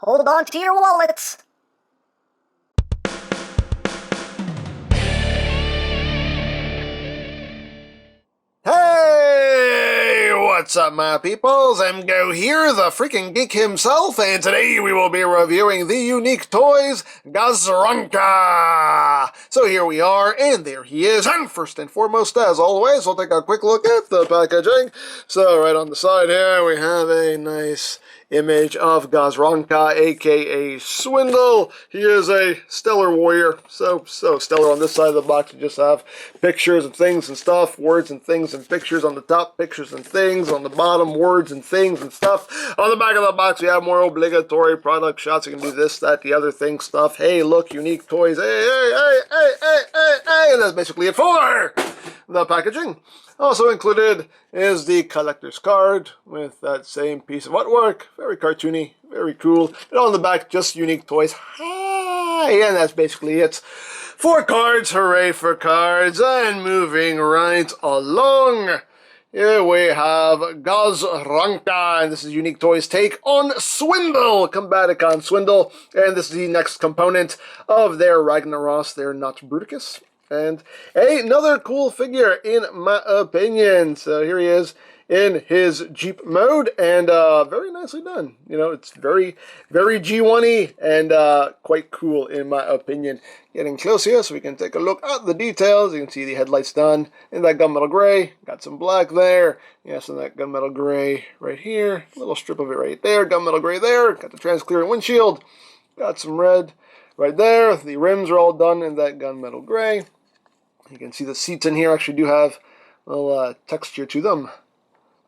Hold on to your wallets. Hey, what's up, my peoples? EmGo here, the freaking geek himself, and today we will be reviewing the unique toys GAHZ'RANKA. So here we are, and there he is. And first and foremost, as always, we'll take a quick look at the packaging. So right on the side here, we have a nice image of GAHZ'RANKA, aka Swindle. He is a stellar warrior, so stellar on this side of the box. You just have pictures and things and stuff, words and things and pictures on the top, pictures and things on the bottom, words and things and stuff. On the back of the box, we have more obligatory product shots. You can do this, that, the other thing stuff. Hey, look, unique toys. Hey, and that's basically it for the packaging. Also included is the collector's card with that same piece of artwork. Very cartoony, very cool. And on the back, just unique toys. Hi! And that's basically it. 4 cards, hooray for cards. And moving right along, here we have GAHZ'RANKA, and this is Unique Toys' take on Swindle, Combaticon Swindle. And this is the next component of their Ragnaros, their Not Bruticus. And another cool figure, in my opinion. So here he is in his Jeep mode, and very nicely done. You know, it's very, very G1-y and quite cool, in my opinion. Getting close here so we can take a look at the details. You can see the headlights done in that gunmetal gray. Got some black there. Yes, and that gunmetal gray right here. A little strip of it right there. Gunmetal gray there. Got the transparent windshield. Got some red right there. The rims are all done in that gunmetal gray. You can see the seats in here actually do have a little texture to them,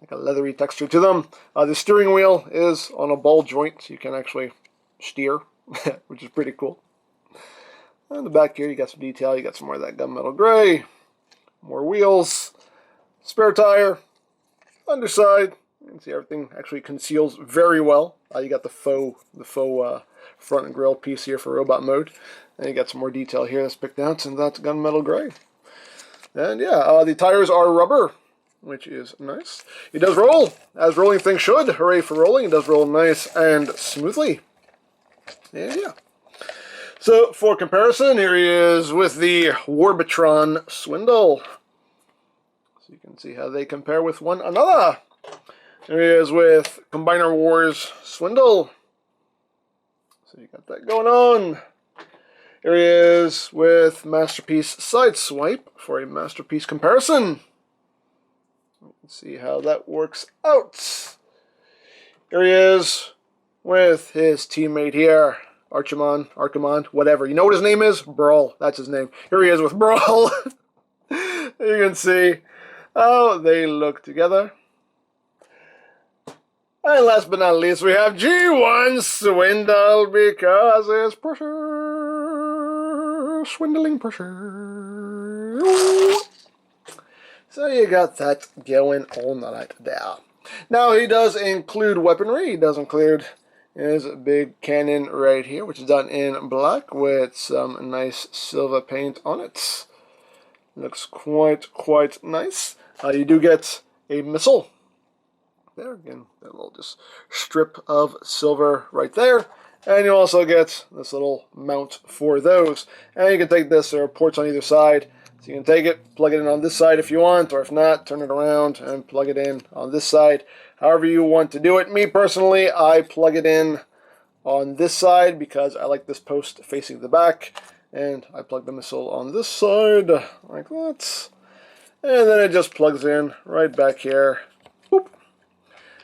like a leathery texture to them. The steering wheel is on a ball joint, so you can actually steer, which is pretty cool. On the back here, you got some detail. You got some more of that gunmetal gray, more wheels, spare tire, underside. You can see everything actually conceals very well. You got the faux front and grille piece here for robot mode. And you got some more detail here that's picked out, and that's gunmetal gray. And yeah, the tires are rubber, which is nice. It does roll, as rolling things should. Hooray for rolling. It does roll nice and smoothly. And yeah. So, for comparison, here he is with the Warbitron Swindle. So you can see how they compare with one another. Here he is with Combiner Wars Swindle. So you got that going on. Here he is with Masterpiece Sideswipe for a Masterpiece comparison. Let's see how that works out. Here he is with his teammate here, Archimon, whatever. You know what his name is? Brawl. That's his name. Here he is with Brawl. You can see how they look together. And last but not least, we have G1 Swindle, because it's pressure. Swindling pressure. So you got that going on right there. Now he does include weaponry. He does include his big cannon right here, which is done in black with some nice silver paint on it. Looks quite nice. You do get a missile. There again, that little just strip of silver right there. And you also get this little mount for those. And you can take this, there are ports on either side. So you can take it, plug it in on this side if you want, or if not, turn it around and plug it in on this side. However you want to do it. Me personally, I plug it in on this side because I like this post facing the back. And I plug the missile on this side, like that. And then it just plugs in right back here. Boop.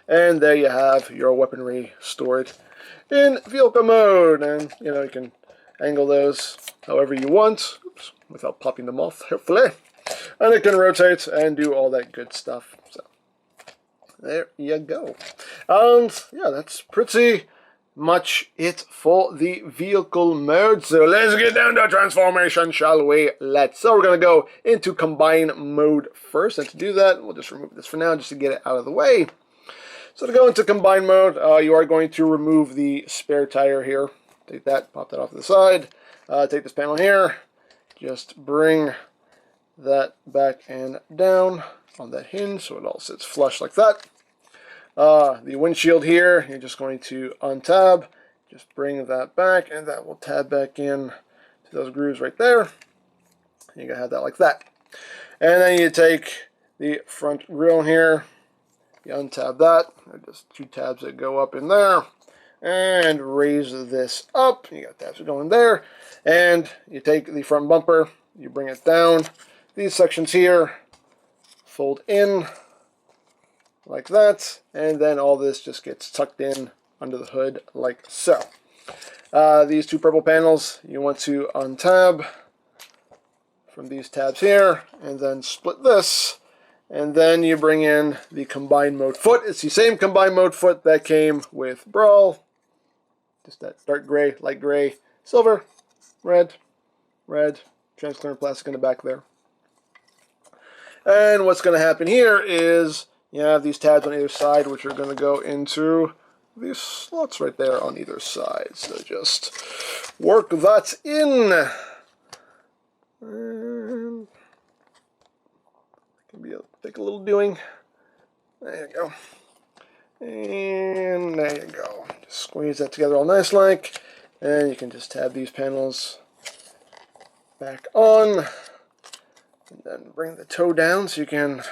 And there you have your weaponry stored in vehicle mode. And, you know, you can angle those however you want. Oops, without popping them off, hopefully. And it can rotate and do all that good stuff. So, there you go. And, yeah, that's pretty much it for the vehicle mode. So let's get down to transformation, shall we? So we're going to go into combine mode first. And to do that, we'll just remove this for now just to get it out of the way. So to go into combine mode, you are going to remove the spare tire here. Take that, pop that off to the side. Take this panel here. Just bring that back and down on that hinge so it all sits flush like that. The windshield here, you're just going to untab, just bring that back, and that will tab back in to those grooves right there. You gotta have that like that. And then you take the front grill here, you untab that, just 2 tabs that go up in there, and raise this up. You got tabs that go in there, and you take the front bumper, you bring it down. These sections here fold in like that, and then all this just gets tucked in under the hood like so. These 2 purple panels you want to untab from these tabs here, and then split this, and then you bring in the combined mode foot. It's the same combined mode foot that came with Brawl, just that dark gray, light gray, silver, red, transparent plastic in the back there. And what's going to happen here is you have these tabs on either side, which are going to go into these slots right there on either side. So just work that in. And it can take a little doing. There you go. And there you go. Just squeeze that together all nice like. And you can just tab these panels back on. And then bring the toe down so you can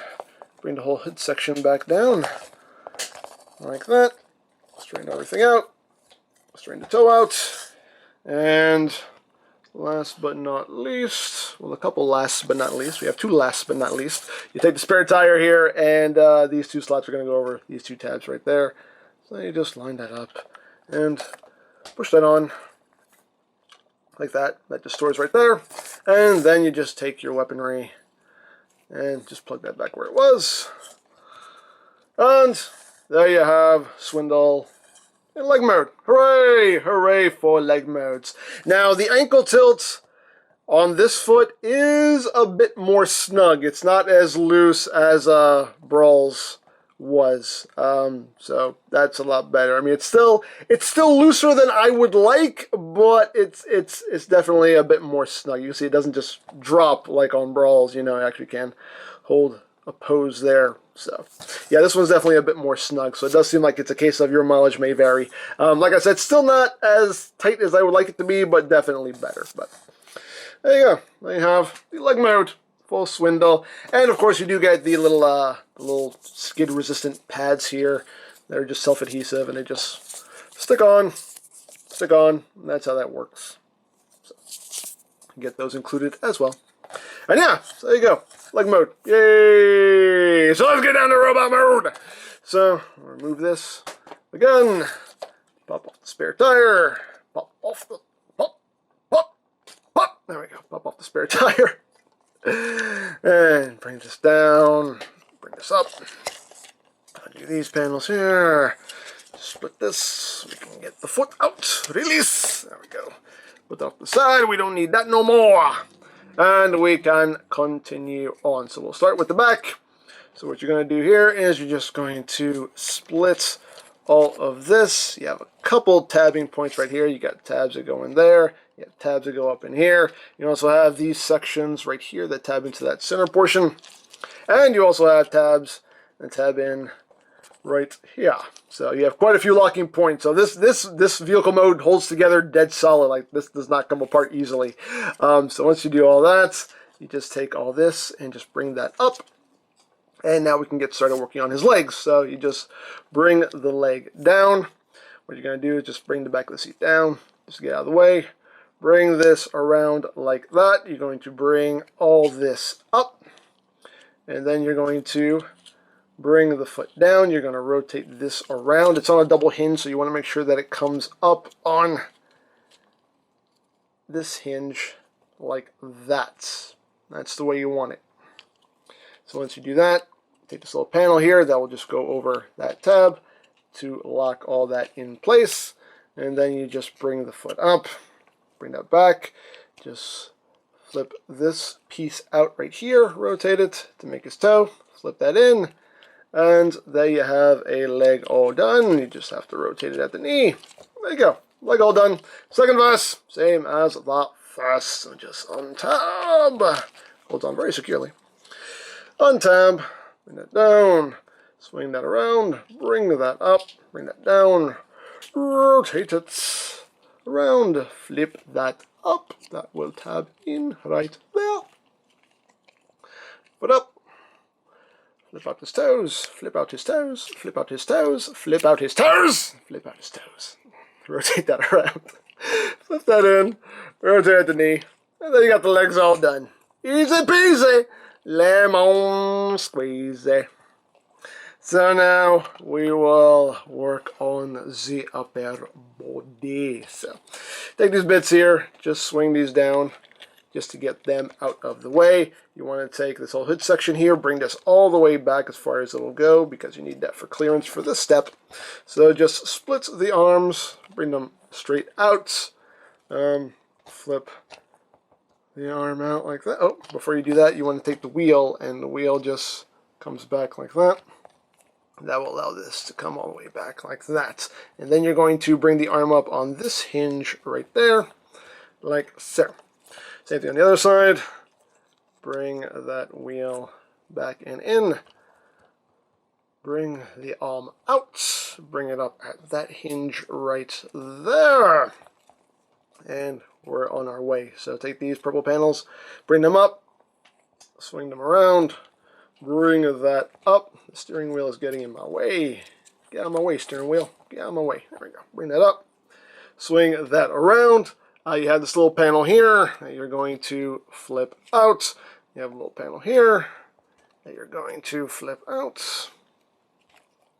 bring the whole hood section back down. Like that. Straighten everything out. Straighten the toe out. And last but not least, well, a couple last but not least. We have 2 last but not least. You take the spare tire here, and these 2 slots are going to go over these 2 tabs right there. So you just line that up and push that on like that. That just stores right there. And then you just take your weaponry and just plug that back where it was. And there you have Swindle in leg mode. Hooray! Hooray for leg modes. Now, the ankle tilt on this foot is a bit more snug. It's not as loose as Brawl's was. So that's a lot better. I mean, it's still looser than I would like, but it's definitely a bit more snug. You can see it doesn't just drop like on Brawl's. You know, it actually can hold a pose there. So, yeah, this one's definitely a bit more snug, so it does seem like it's a case of your mileage may vary. Like I said, still not as tight as I would like it to be, but definitely better. But there you go. There you have the leg mode, full Swindle. And, of course, you do get the little skid-resistant pads here. They're just self-adhesive, and they just stick on, and that's how that works. So, you get those included as well. And yeah, so there you go. Leg mode. Yay! So let's get down to robot mode. So, remove this again. Pop off the spare tire. Pop off the... Pop. There we go. Pop off the spare tire. And bring this down. Bring this up. Undo these panels here. Split this so we can get the foot out. Release. There we go. Put that off the side. We don't need that no more. And we can continue on. So we'll start with the back. So what you're going to do here is you're just going to split all of this. You have a couple tabbing points right here. You got tabs that go in there. You have tabs that go up in here. You also have these sections right here that tab into that center portion. And you also have tabs that tab in right here. So you have quite a few locking points. So this vehicle mode holds together dead solid. Like, this does not come apart easily. So once you do all that, you just take all this and just bring that up. And now we can get started working on his legs. So you just bring the leg down. What you're going to do is just bring the back of the seat down. Just get out of the way. Bring this around like that. You're going to bring all this up. And then you're going to bring the foot down. You're going to rotate this around. It's on a double hinge, so you want to make sure that it comes up on this hinge like that. That's the way you want it. So once you do that, take this little panel here that will just go over that tab to lock all that in place. And then you just bring the foot up, bring that back, just flip this piece out right here, rotate it to make his toe, flip that in, and there you have a leg all done. You just have to rotate it at the knee. There you go, leg all done. Second verse, same as the first. So just untab, holds on very securely. Untab, bring that down, swing that around, bring that up, bring that down, rotate it. around, flip that up. That will tab in right there. Foot up. Flip out his toes, flip out his toes, flip out his toes, flip out his toes, flip out his toes. Rotate that around. Flip that in, rotate the knee, and then you got the legs all done. Easy peasy, lemon squeezy. So now we will work on the upper body. So take these bits here, just swing these down just to get them out of the way. You want to take this whole hood section here, bring this all the way back as far as it'll go because you need that for clearance for this step. So just split the arms, bring them straight out, flip the arm out like that. Oh, before you do that, you want to take the wheel, and the wheel just comes back like that. That will allow this to come all the way back like that. And then you're going to bring the arm up on this hinge right there, like so. Same thing on the other side. Bring that wheel back and in. Bring the arm out. Bring it up at that hinge right there. And we're on our way. So take these purple panels, bring them up, swing them around, bring that up. The steering wheel is getting in my way. Get out of my way, steering wheel. Get out of my way. There we go. Bring that up. Swing that around. You have this little panel here that you're going to flip out. You have a little panel here that you're going to flip out,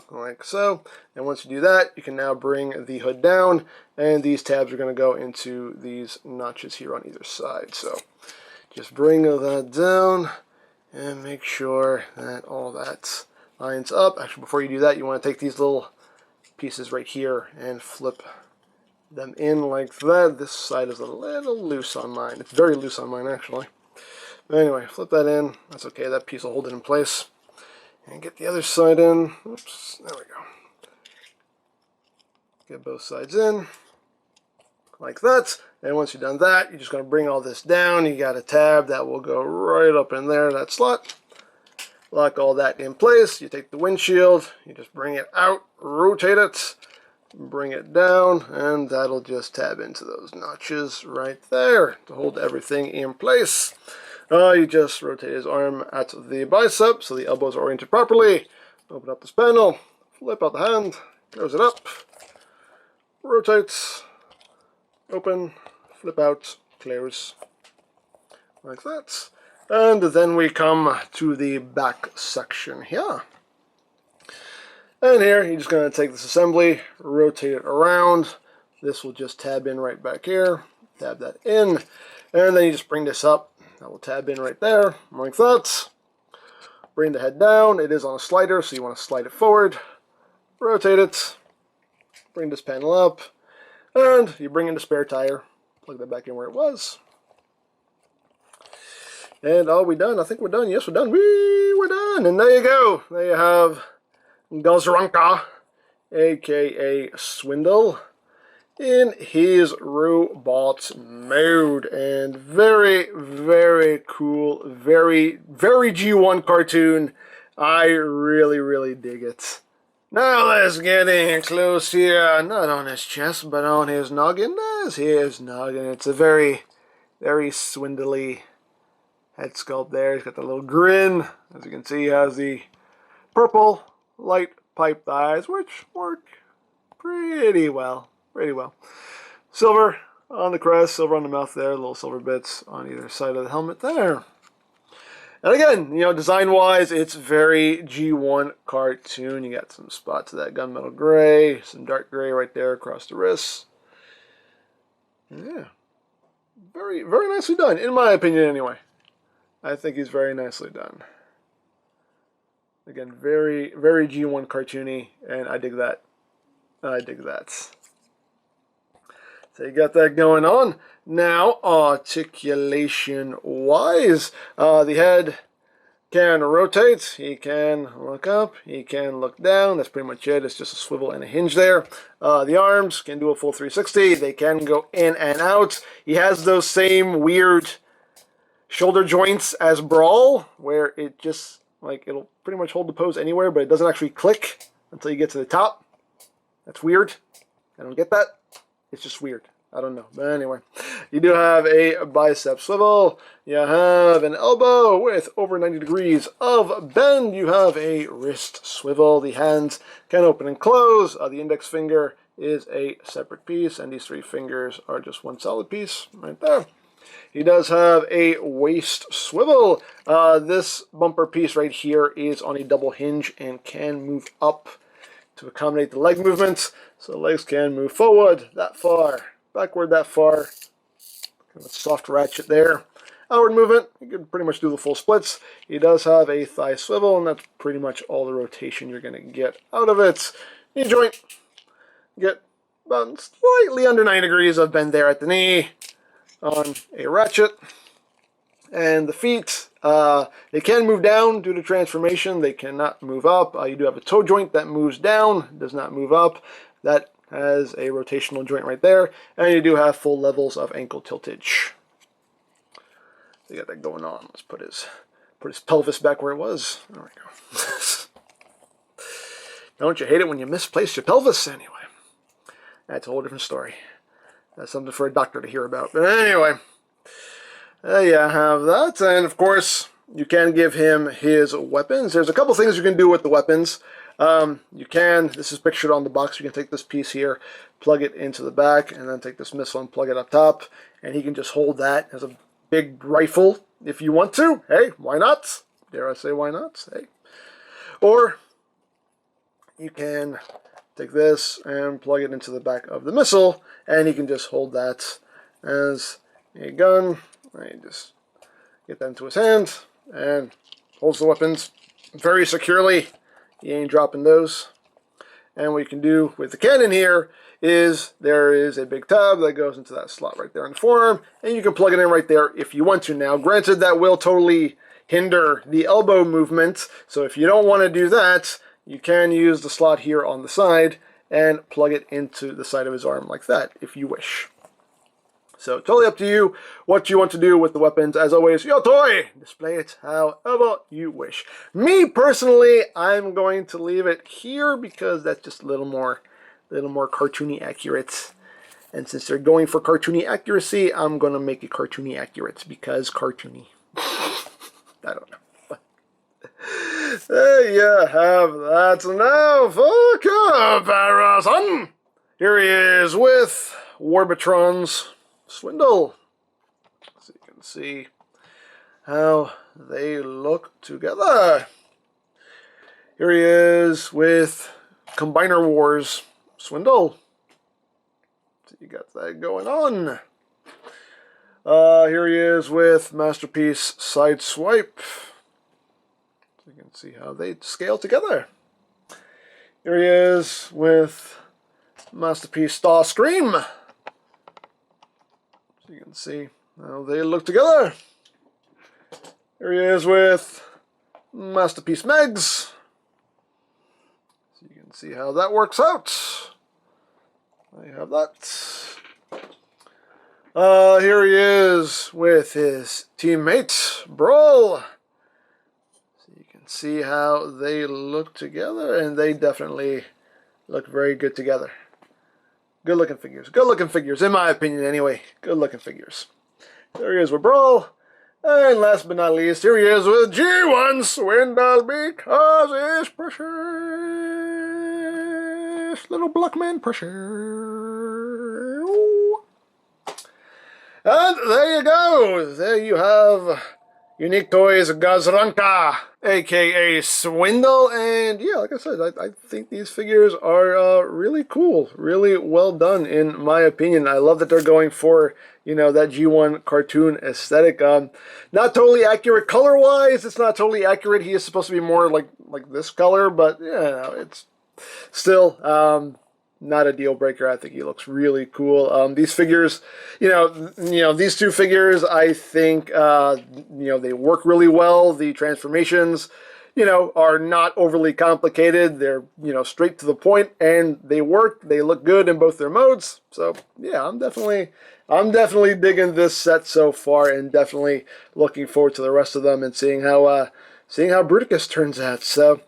like so. And once you do that, you can now bring the hood down, and these tabs are going to go into these notches here on either side. So just bring that down and make sure that all that lines up. Actually, before you do that, you want to take these little pieces right here and flip them in like that. This side is a little loose on mine. It's very loose on mine, actually. But anyway, flip that in. That's okay. That piece will hold it in place. And get the other side in. Oops, there we go. Get both sides in like that. And once you've done that, you're just going to bring all this down. You got a tab that will go right up in there, that slot. Lock all that in place. You take the windshield, you just bring it out, rotate it, bring it down, and that'll just tab into those notches right there to hold everything in place. You just rotate his arm at the bicep so the elbows are oriented properly. Open up this panel, flip out the hand, close it up, rotate, open, flip out, close, like that. And then we come to the back section here. And here, you're just going to take this assembly, rotate it around. This will just tab in right back here. Tab that in. And then you just bring this up. That will tab in right there, like that. Bring the head down. It is on a slider, so you want to slide it forward. Rotate it. Bring this panel up. And you bring in the spare tire. Plug that back in where it was. And are we done? I think we're done. Yes, we're done. We're done. And there you go. There you have GAHZ'RANKA, aka Swindle, in his robot mode. And very, very cool. Very, very G1 cartoon. I really, really dig it. Now let's get in close here. Not on his chest, but on his noggin. There's his noggin. It's a very, very swindly head sculpt there. He's got the little grin. As you can see, he has the purple light piped eyes, which work pretty well. Pretty well. Silver on the crest, silver on the mouth there, little silver bits on either side of the helmet there. And again, you know, design-wise, it's very G1 cartoon. You got some spots of that gunmetal gray, some dark gray right there across the wrists. Yeah. Very, very nicely done, in my opinion anyway. I think he's very nicely done. Again, very, very G1 cartoony, and I dig that. I dig that. So you got that going on. Now, articulation-wise, the head can rotate. He can look up. He can look down. That's pretty much it. It's just a swivel and a hinge there. The arms can do a full 360. They can go in and out. He has those same weird shoulder joints as Brawl, where it just, like, it'll pretty much hold the pose anywhere, but it doesn't actually click until you get to the top. That's weird. I don't get that. It's just weird. I don't know. But anyway, you do have a bicep swivel. You have an elbow with over 90 degrees of bend. You have a wrist swivel. The hands can open and close. The index finger is a separate piece, and these 3 fingers are just one solid piece right there. He does have a waist swivel. This bumper piece right here is on a double hinge and can move up to accommodate the leg movements. So the legs can move forward that far, backward that far. Kind of a soft ratchet there. Outward movement, you can pretty much do the full splits. He does have a thigh swivel, and that's pretty much all the rotation you're going to get out of it. Knee joint, get about slightly under 9 degrees of bend there at the knee on a ratchet. And the feet, they can move down due to transformation. They cannot move up. You do have a toe joint that moves down, does not move up. That has a rotational joint right there. And you do have full levels of ankle tiltage. So you got that going on. Let's put his pelvis back where it was. There we go. Don't you hate it when you misplace your pelvis? Anyway, that's a whole different story. That's something for a doctor to hear about. But anyway, you have that. And of course, you can give him his weapons. There's a couple things you can do with the weapons. You can, this is pictured on the box, you can take this piece here, plug it into the back, and then take this missile and plug it up top. And he can just hold that as a big rifle if you want to. Hey, why not? Dare I say why not? Hey. Or you can take this and plug it into the back of the missile, and you can just hold that as a gun. And just get that into his hand and holds the weapons very securely. He ain't dropping those. And what you can do with the cannon here is there is a big tab that goes into that slot right there on the forearm, and you can plug it in right there if you want to. Now, granted, that will totally hinder the elbow movement, so if you don't want to do that, you can use the slot here on the side and plug it into the side of his arm like that, if you wish. So, totally up to you what you want to do with the weapons. As always, your toy! Display it however you wish. Me, personally, I'm going to leave it here because that's just a little more cartoony accurate. And since they're going for cartoony accuracy, I'm going to make it cartoony accurate because cartoony. I don't know. There you have that. Now for comparison. Here he is with Warbitron's Swindle. So you can see how they look together. Here he is with Combiner Wars Swindle. So you got that going on. Here he is with Masterpiece Sideswipe. So you can see how they scale together. Here he is with Masterpiece Starscream. So you can see how they look together. Here he is with Masterpiece Megs. So you can see how that works out. There you have that. Here he is with his teammate, Brawl. So you can see how they look together, and they definitely look very good together. Good looking figures. Good looking figures, in my opinion anyway. Good looking figures. There he is with Brawl. And last but not least, here he is with G1 Swindle because it's precious. Little Blockman precious. And there you go. There you have Unique Toys GAHZ'RANKA, aka Swindle. And yeah, like I said, I think these figures are really cool. Really well done, in my opinion. I love that they're going for, you know, that G1 cartoon aesthetic. Not totally accurate color-wise. It's not totally accurate. He is supposed to be more like this color, but yeah, it's still not a deal breaker. I think he looks really cool. These figures, you know, these two figures, I think, they work really well. The transformations, are not overly complicated. They're, straight to the point, and they work. They look good in both their modes. So yeah, I'm definitely digging this set so far, and definitely looking forward to the rest of them and seeing how Bruticus turns out. So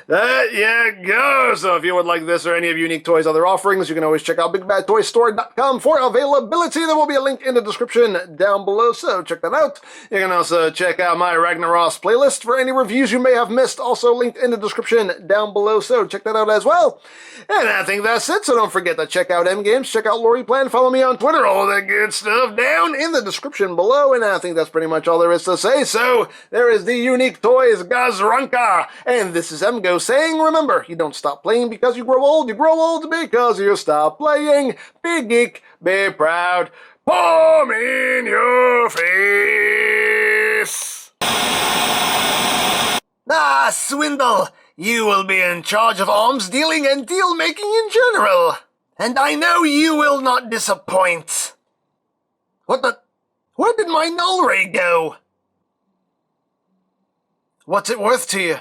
There you go. So if you would like this or any of Unique Toys' other offerings, you can always check out BigBadToyStore.com for availability. There will be a link in the description down below, so check that out. You can also check out my Ragnaros playlist for any reviews you may have missed, also linked in the description down below, so check that out as well. And I think that's it, so don't forget to check out EmGo's, check out Lori Plan, follow me on Twitter, all that good stuff down in the description below, and I think that's pretty much all there is to say. So there is the Unique Toys GAHZ'RANKA, and this is EmGo saying, remember, you don't stop playing because you grow old because you stop playing. Be geek, be proud, palm in your face. Ah, Swindle, you will be in charge of arms dealing and deal making in general, and I know you will not disappoint. What the? Where did my null ray go? What's it worth to you?